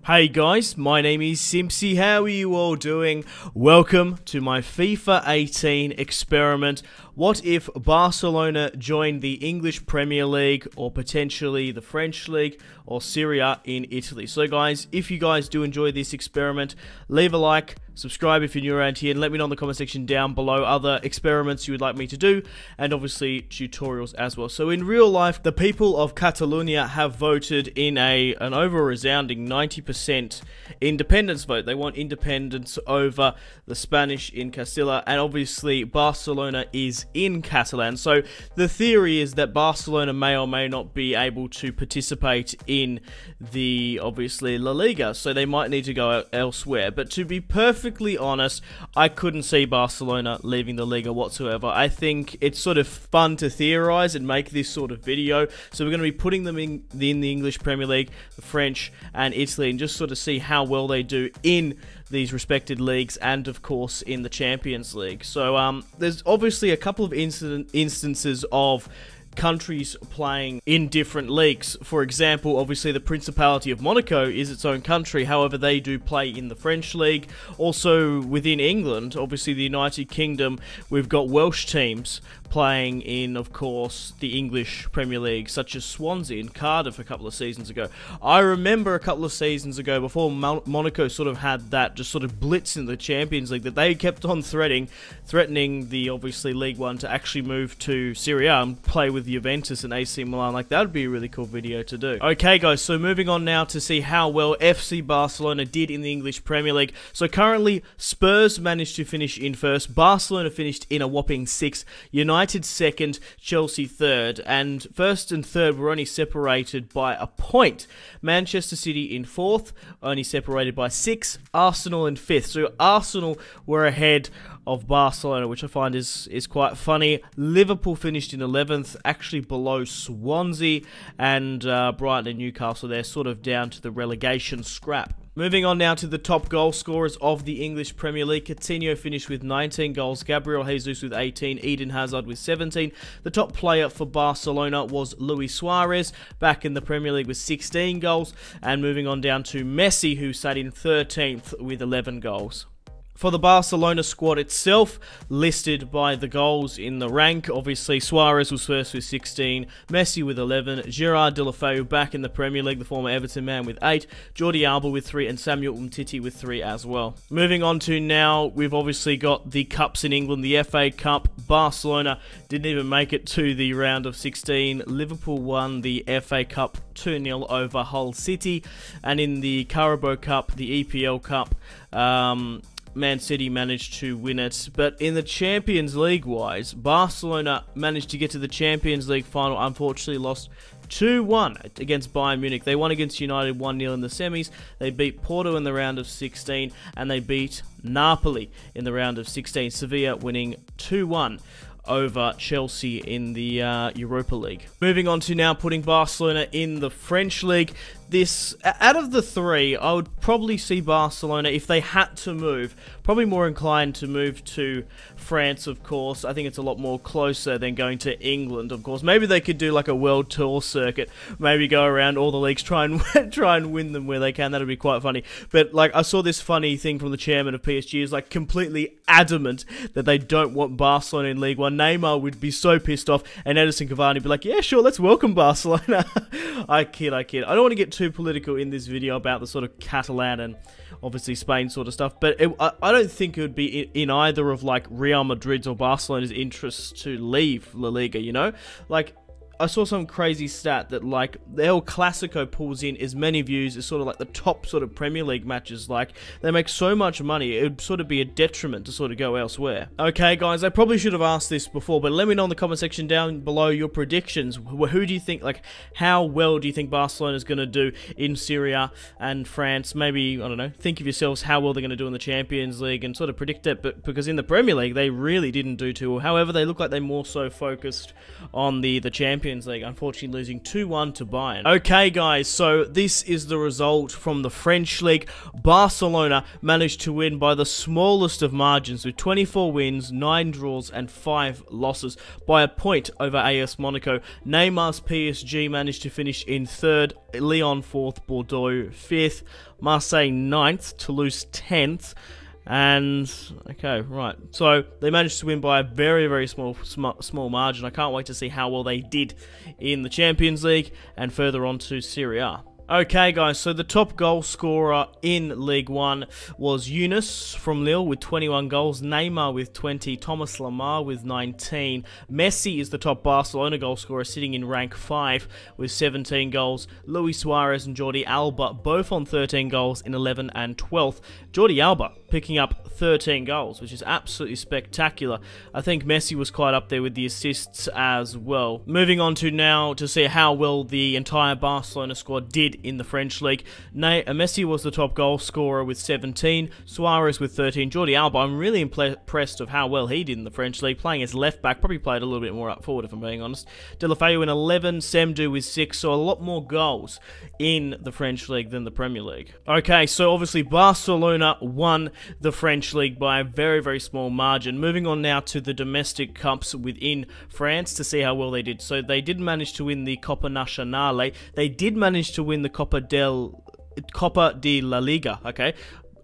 Hey guys, my name is Simpzy. How are you all doing? Welcome to my FIFA 18 experiment. What if Barcelona joined the English Premier League or potentially the French League or Serie in Italy? So guys, if you guys do enjoy this experiment, leave a like, subscribe if you're new around here, and let me know in the comment section down below other experiments you would like me to do, and obviously tutorials as well. So in real life, the people of Catalonia have voted in an over resounding 90% independence vote. They want independence over the Spanish in Castilla, and obviously Barcelona is in Catalan. So the theory is that Barcelona may or may not be able to participate in the, obviously, La Liga, so they might need to go elsewhere. But to be perfectly honest, I couldn't see Barcelona leaving the Liga whatsoever. I think it's sort of fun to theorize and make this sort of video, so we're going to be putting them in the English Premier League, the French and Italy, and just sort of see how well they do in these respected leagues and of course in the Champions League. So there's obviously a couple of instances of countries playing in different leagues. For example, obviously the Principality of Monaco is its own country, however they do play in the French League. Also within England, obviously the United Kingdom, we've got Welsh teams playing in, of course, the English Premier League, such as Swansea and Cardiff a couple of seasons ago. I remember a couple of seasons ago, before Monaco sort of had that just sort of blitz in the Champions League, that they kept on threatening the, obviously, League One to actually move to Serie and play with Juventus and AC Milan. Like, that would be a really cool video to do. Okay, guys, so moving on now to see how well FC Barcelona did in the English Premier League. So currently, Spurs managed to finish in first, Barcelona finished in a whopping 6th, United second, Chelsea third, and first and third were only separated by a point. Manchester City in fourth, only separated by 6, Arsenal in 5th. So Arsenal were ahead of Barcelona, which I find is quite funny. Liverpool finished in 11th, actually below Swansea, and Brighton and Newcastle, they're sort of down to the relegation scrap. Moving on now to the top goal scorers of the English Premier League. Coutinho finished with 19 goals, Gabriel Jesus with 18, Eden Hazard with 17. The top player for Barcelona was Luis Suarez, back in the Premier League with 16 goals. And moving on down to Messi, who sat in 13th with 11 goals. For the Barcelona squad itself, listed by the goals in the rank, obviously Suarez was first with 16, Messi with 11, Gerard Deulofeu back in the Premier League, the former Everton man, with 8, Jordi Alba with 3, and Samuel Umtiti with 3 as well. Moving on to now, we've obviously got the cups in England, the FA Cup. Barcelona didn't even make it to the round of 16. Liverpool won the FA Cup 2-0 over Hull City, and in the Carabao Cup, the EPL Cup, Man City managed to win it. But in the Champions League wise, Barcelona managed to get to the Champions League final, unfortunately lost 2-1 against Bayern Munich. They won against United 1-0 in the semis. They beat Porto in the round of 16, and they beat Napoli in the round of 16. Sevilla winning 2-1 over Chelsea in the Europa League. Moving on to now putting Barcelona in the French League. This, out of the three, I would probably see Barcelona, if they had to move, probably more inclined to move to France, of course. I think it's a lot more closer than going to England, of course. Maybe they could do like a world tour circuit, maybe go around all the leagues, try and win them where they can. That'd be quite funny. But like, I saw this funny thing from the chairman of PSG, is like completely adamant that they don't want Barcelona in League One. Neymar would be so pissed off, and Edison Cavani would be like, yeah, sure, let's welcome Barcelona. I kid. I don't want to get too political in this video about the sort of Catalan and obviously Spain sort of stuff, but I don't think it would be in either of like Real Madrid's or Barcelona's interests to leave La Liga, you know? Like, I saw some crazy stat that like the El Clasico pulls in as many views as sort of like the top sort of Premier League matches. Like, they make so much money, it would sort of be a detriment to sort of go elsewhere. Okay guys, I probably should have asked this before, but let me know in the comment section down below your predictions. Who do you think, like, how well do you think Barcelona is going to do in Serie and France? Maybe, I don't know, think of yourselves how well they're going to do in the Champions League and sort of predict it, but because in the Premier League they really didn't do too well. However, they look like they're more so focused on the Champions Champions League, unfortunately losing 2-1 to Bayern. Okay guys, so this is the result from the French League. Barcelona managed to win by the smallest of margins with 24 wins, 9 draws and 5 losses by a point over AS Monaco. Neymar's PSG managed to finish in 3rd, Lyon 4th, Bordeaux 5th, Marseille 9th, Toulouse 10th. And, okay, right. So, they managed to win by a very, very small margin. I can't wait to see how well they did in the Champions League and further on to Serie A. Okay guys, so the top goal scorer in Ligue 1 was Younes from Lille with 21 goals, Neymar with 20, Thomas Lemar with 19. Messi is the top Barcelona goal scorer, sitting in rank 5 with 17 goals. Luis Suarez and Jordi Alba both on 13 goals in 11th and 12th. Jordi Alba picking up 13 goals, which is absolutely spectacular. I think Messi was quite up there with the assists as well. Moving on to now to see how well the entire Barcelona squad did in the French League. Messi was the top goal scorer with 17, Suarez with 13, Jordi Alba, I'm really impressed of how well he did in the French League, playing as left back, probably played a little bit more up forward if I'm being honest. Deulofeu in 11, Semdu with 6, so a lot more goals in the French League than the Premier League. Okay, so obviously Barcelona won the French League by a very, very small margin. Moving on now to the domestic cups within France to see how well they did. So they did manage to win the Copa Nacional. They did manage to win the Copa de la Liga, okay,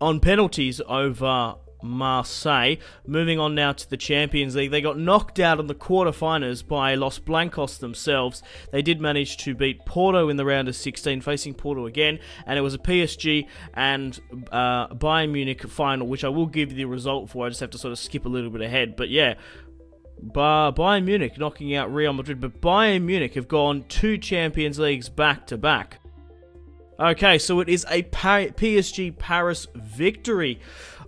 on penalties over Marseille. Moving on now to the Champions League. They got knocked out in the quarterfinals by Los Blancos themselves. They did manage to beat Porto in the round of 16, facing Porto again, and it was a PSG and Bayern Munich final, which I will give you the result for. I just have to sort of skip a little bit ahead, but yeah, Bayern Munich knocking out Real Madrid, but Bayern Munich have gone 2 Champions Leagues back to back. Okay, so it is a PSG Paris victory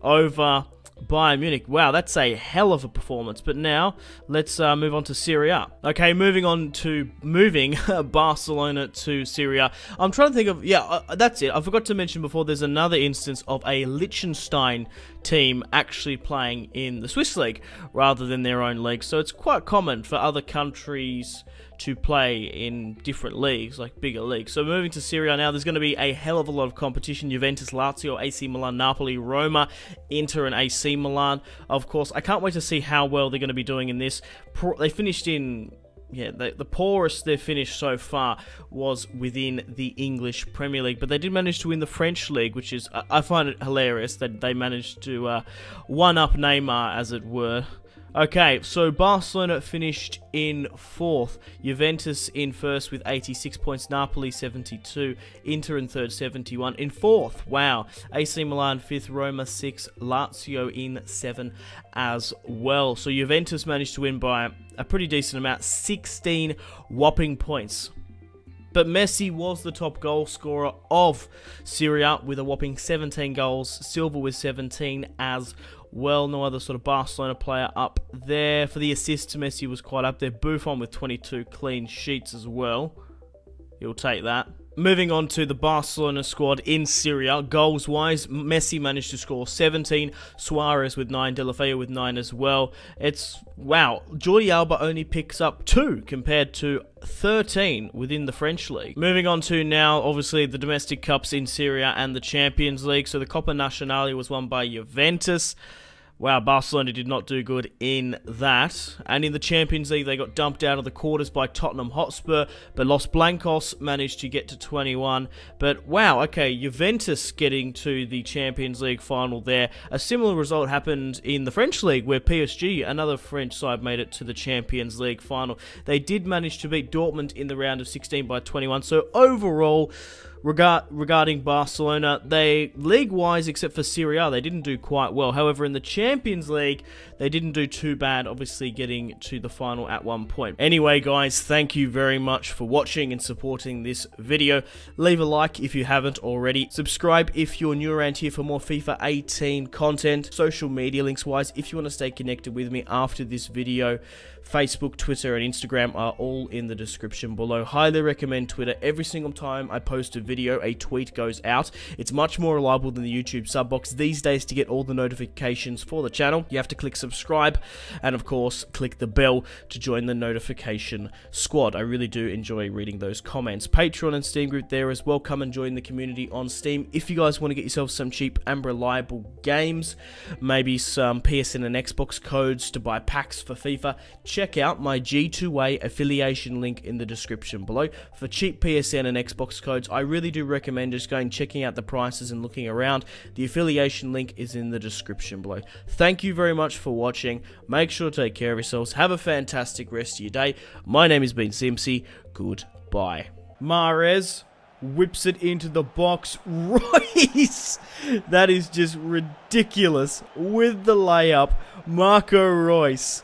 over Bayern Munich. Wow, that's a hell of a performance. But now, let's move on to Serie A. Okay, moving Barcelona to Serie A. I'm trying to think of, that's it. I forgot to mention before, there's another instance of a Liechtenstein team actually playing in the Swiss League rather than their own league. So it's quite common for other countries to play in different leagues, like bigger leagues. So moving to Serie A now, there's going to be a hell of a lot of competition. Juventus, Lazio, AC Milan, Napoli, Roma, Inter and AC Milan. Of course, I can't wait to see how well they're going to be doing in this. They finished in... yeah, the poorest they've finished so far was within the English Premier League, but they did manage to win the French League, which is, I find it hilarious that they managed to one-up Neymar, as it were. Okay, so Barcelona finished in 4th, Juventus in 1st with 86 points, Napoli 72, Inter in 3rd 71, in 4th, wow, AC Milan 5th, Roma 6th, Lazio in 7 as well. So Juventus managed to win by a pretty decent amount, 16 whopping points. But Messi was the top goal scorer of Serie A with a whopping 17 goals, Silva with 17 as well. No other sort of Barcelona player up there. For the assists, Messi was quite up there. Buffon with 22 clean sheets as well. He'll take that. Moving on to the Barcelona squad in Serie A, goals-wise, Messi managed to score 17, Suarez with 9, Deulofeu with 9 as well. It's, wow, Jordi Alba only picks up 2 compared to 13 within the French League. Moving on to now, obviously, the domestic cups in Serie A and the Champions League. So the Copa Nacional was won by Juventus. Wow, Barcelona did not do good in that. And in the Champions League, they got dumped out of the quarters by Tottenham Hotspur, but Los Blancos managed to get to 21. But wow, okay, Juventus getting to the Champions League final there. A similar result happened in the French League, where PSG, another French side, made it to the Champions League final. They did manage to beat Dortmund in the round of 16 by 21. So overall, regarding Barcelona, they, league-wise, except for Serie A, they didn't do quite well. However, in the Champions League, they didn't do too bad, obviously getting to the final at one point. Anyway, guys, thank you very much for watching and supporting this video. Leave a like if you haven't already. Subscribe if you're new around here for more FIFA 18 content. Social media links-wise, if you want to stay connected with me after this video, Facebook, Twitter, and Instagram are all in the description below. Highly recommend Twitter. Every single time I post a video, video, a tweet goes out. It's much more reliable than the YouTube sub box these days. To get all the notifications for the channel, you have to click subscribe and of course click the bell to join the notification squad. I really do enjoy reading those comments. Patreon and Steam group there as well. Come and join the community on Steam if you guys want to get yourself some cheap and reliable games, maybe some PSN and Xbox codes to buy packs for FIFA. Check out my G2A affiliation link in the description below for cheap PSN and Xbox codes. I really do recommend just going checking out the prices and looking around. The affiliation link is in the description below. Thank you very much for watching. Make sure to take care of yourselves. Have a fantastic rest of your day. My name has been Simpzy. Goodbye. Mahrez whips it into the box. Royce! That is just ridiculous. With the layup, Marco Reus